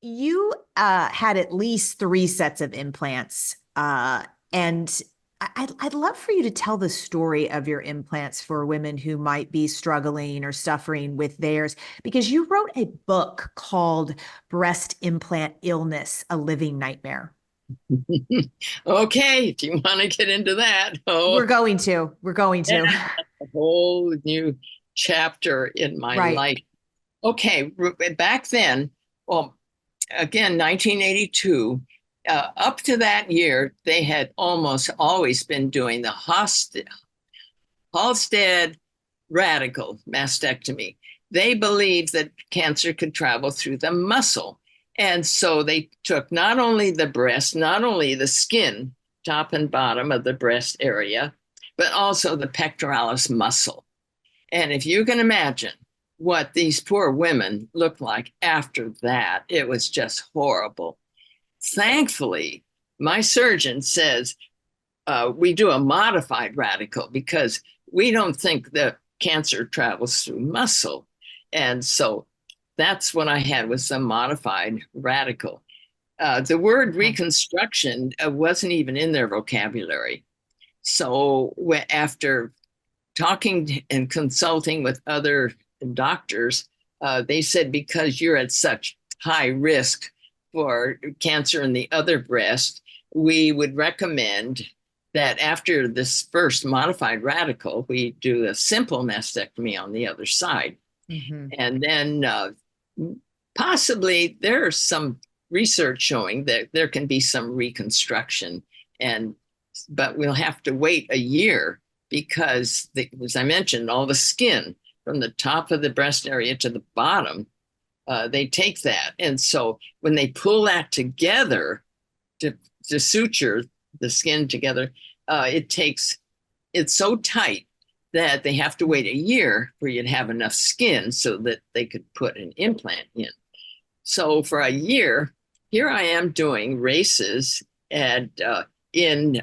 you had at least three sets of implants, and I'd love for you to tell the story of your implants for women who might be struggling or suffering with theirs, because you wrote a book called Breast Implant Illness, A Living Nightmare. Okay, if you want to get into that, We're going to. We're going yeah, to. a whole new chapter in my Right. life. Okay, back then, well, again, 1982, up to that year, they had almost always been doing the Halsted radical mastectomy. They believed that cancer could travel through the muscle. And so they took not only the breast, not only the skin, top and bottom of the breast area, but also the pectoralis muscle. And if you can imagine what these poor women looked like after that, it was just horrible. Thankfully, my surgeon says we do a modified radical because we don't think that cancer travels through muscle. And so that's what I had was a modified radical. The word Okay. reconstruction wasn't even in their vocabulary. So after talking and consulting with other doctors, they said because you're at such high risk for cancer in the other breast, we would recommend that after this first modified radical, we do a simple mastectomy on the other side. Hmm. And then possibly there's some research showing that there can be some reconstruction, and but we'll have to wait a year because, as I mentioned, all the skin from the top of the breast area to the bottom, they take that. And so when they pull that together to, to suture the skin together, it takes, it's so tight that they have to wait a year for you to have enough skin so that they could put an implant in. So for a year, here I am doing races and in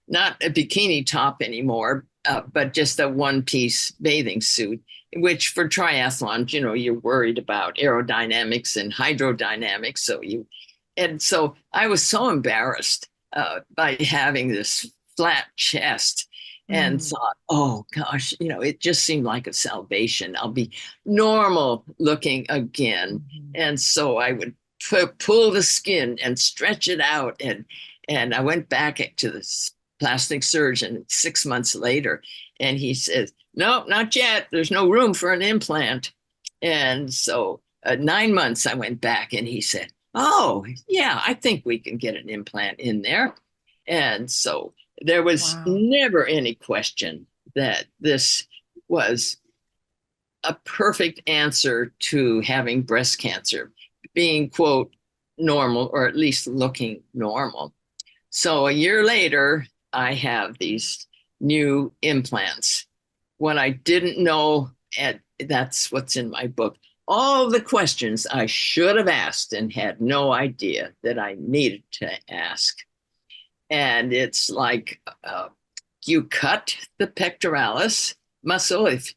not a bikini top anymore, but just a one piece bathing suit, which for triathlons, you know, you're worried about aerodynamics and hydrodynamics. And so I was so embarrassed by having this flat chest and Mm. thought, oh gosh, you know, it just seemed like a salvation. I'll be normal looking again. Mhm. And so I would pull the skin and stretch it out. And I went back to the plastic surgeon 6 months later, and he says, no, not yet. There's no room for an implant. And so 9 months I went back, and he said, oh, yeah, I think we can get an implant in there. And so there was Wow. never any question that this was a perfect answer to having breast cancer, being, quote, normal, or at least looking normal. So a year later, I have these new implants. What I didn't know, and that's what's in my book, all the questions I should have asked and had no idea that I needed to ask. And it's like you cut the pectoralis muscle. If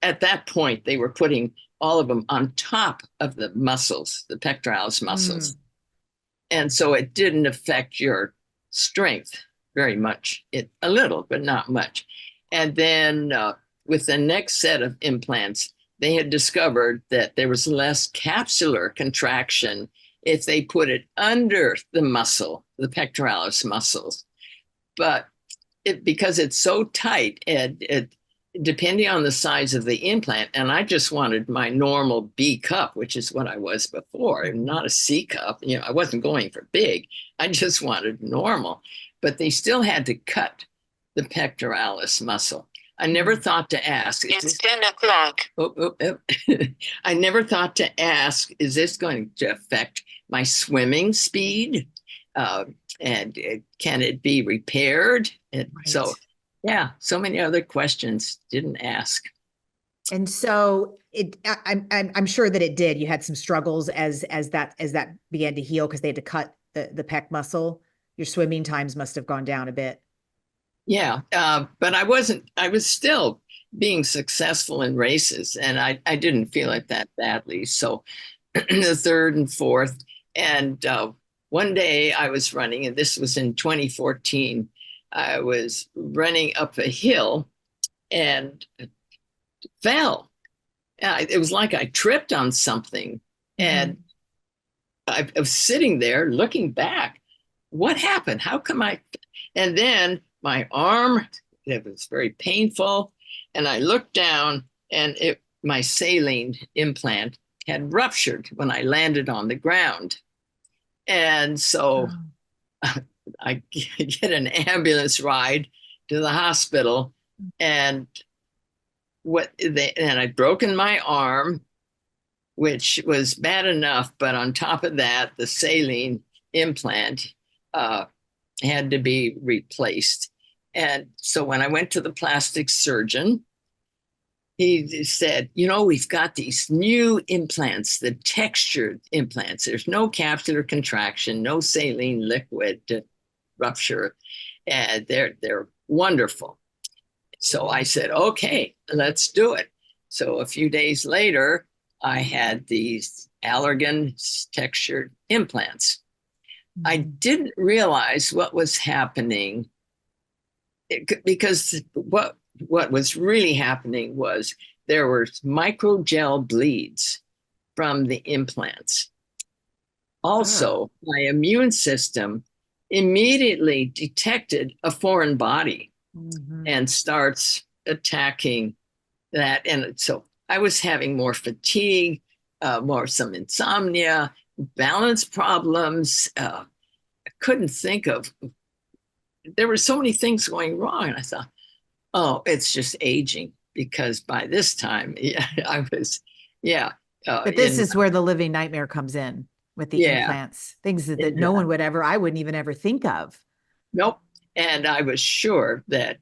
at that point they were putting all of them on top of the muscles, the pectoralis muscles, Mm. and so it didn't affect your strength very much. It a little, but not much. And then with the next set of implants, they had discovered that there was less capsular contraction if they put it under the muscle, the pectoralis muscles. But because it's so tight, and it depending on the size of the implant, and I just wanted my normal B cup, which is what I was before, Mhm. not a C cup. You know, I wasn't going for big. I just wanted normal. But they still had to cut the pectoralis muscle. I never Mm. thought to ask. It's 10 o'clock. I never thought to ask, is this going to affect my swimming speed? Uh, and can it be repaired? And Right. so, yeah, so many other questions didn't ask. And so I'm sure that it did. You had some struggles as that began to heal because they had to cut the pec muscle. Your swimming times must have gone down a bit. Yeah, but I wasn't, I was still being successful in races, and I didn't feel it that badly. So the third and fourth. And one day I was running, and this was in 2014. I was running up a hill and fell. It was like I tripped on something. And Mhm. I was sitting there looking back. What happened? How come I? And then my arm, it was very painful. And I looked down, and my saline implant had ruptured when I landed on the ground. And so Oh. I get an ambulance ride to the hospital, and and I'd broken my arm, which was bad enough, but on top of that, the saline implant uh, had to be replaced. And so when I went to the plastic surgeon, he said, we've got these new implants, the textured implants. There's no capsular contraction, no saline liquid to rupture. And they're wonderful. So I said, okay, let's do it. So a few days later, I had these Allergan textured implants. I Mhm. didn't realize what was happening because what was really happening was there were microgel bleeds from the implants. Oh. Also, my immune system immediately detected a foreign body Mhm. and starts attacking that. And so I was having more fatigue, more some insomnia, balance problems. I couldn't think of, there were so many things going wrong. And I thought, oh, it's just aging because by this time, yeah, I was, yeah, But this in, is where the living nightmare comes in with the yeah, implants, things that no exactly. one would ever, I wouldn't even ever think of. Nope. And I was sure that,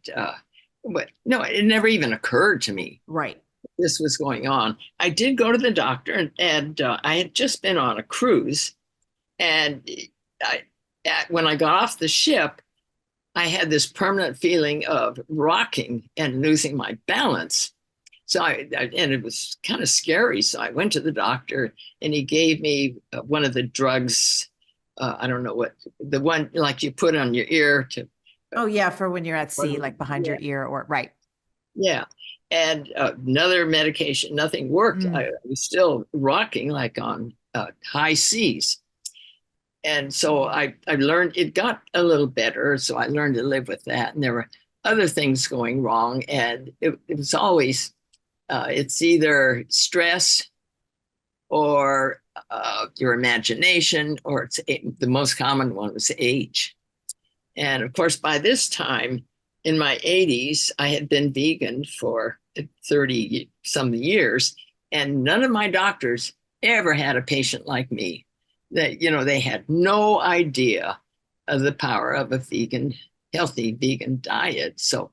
but no, it never even occurred to me Right. this was going on. I did go to the doctor, and I had just been on a cruise. And I, when I got off the ship, I had this permanent feeling of rocking and losing my balance. So and it was kind of scary. So I went to the doctor, and he gave me one of the drugs. I don't know what the one like you put on your ear to. Oh, yeah. For when you're at sea, like behind Yeah, your ear or right. yeah. And another medication, nothing worked. I Mm. was still rocking like on high seas. And so I learned it got a little better. So I learned to live with that. And there were other things going wrong. And it was always, it's either stress or your imagination, or the most common one was age. And of course, by this time in my 80s, I had been vegan for 30 some years, and none of my doctors ever had a patient like me. That, they had no idea of the power of a healthy vegan diet. So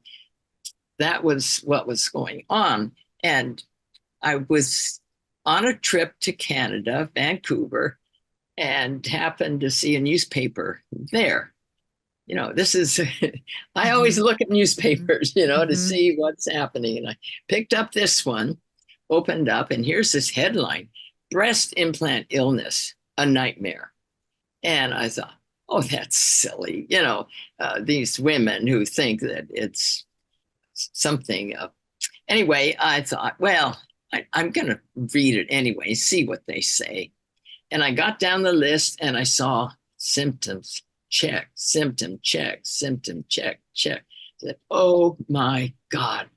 that was what was going on. And I was on a trip to Canada, Vancouver, and happened to see a newspaper there. This is, I always Mhm. look at Mhm. newspapers, to Mhm. see what's happening. And I picked up this one, opened up, and here's this headline: Breast implant illness, a nightmare. And I thought, oh, that's silly. These women who think that it's something. Anyway, I thought, well, I'm going to read it anyway, see what they say. And I got down the list, and I saw symptoms check, symptom check, symptom check, check. I said, oh my God.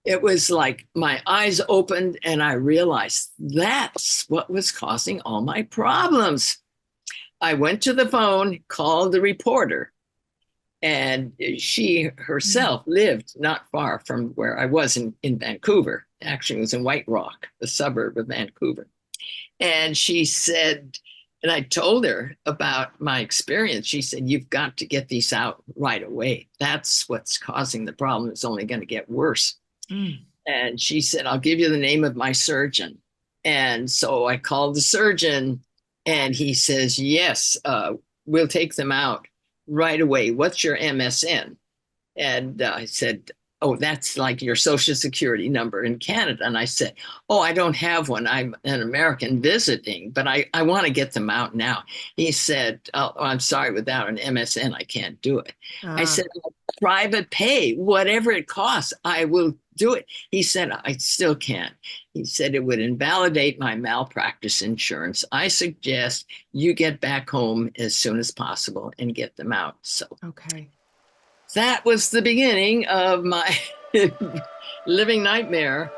It was like my eyes opened, and I realized that's what was causing all my problems. I went to the phone, called the reporter, and she Mhm. herself lived not far from where I was in Vancouver. Actually, it was in White Rock, a suburb of Vancouver. And she said, and I told her about my experience. She said, you've got to get these out right away. That's what's causing the problem. It's only going to get worse. Mm. And she said, I'll give you the name of my surgeon. And so I called the surgeon, and he says, yes, we'll take them out right away. What's your MSN? And I said, oh, that's like your social security number in Canada. And I said, oh, I don't have one. I'm an American visiting, but I want to get them out now. He said, oh, I'm sorry, without an MSN, I can't do it. I Ah, said, private pay, whatever it costs, I will do it. He said, I still can't. He said, it would invalidate my malpractice insurance. I suggest you get back home as soon as possible and get them out. So okay. that was the beginning of my living nightmare.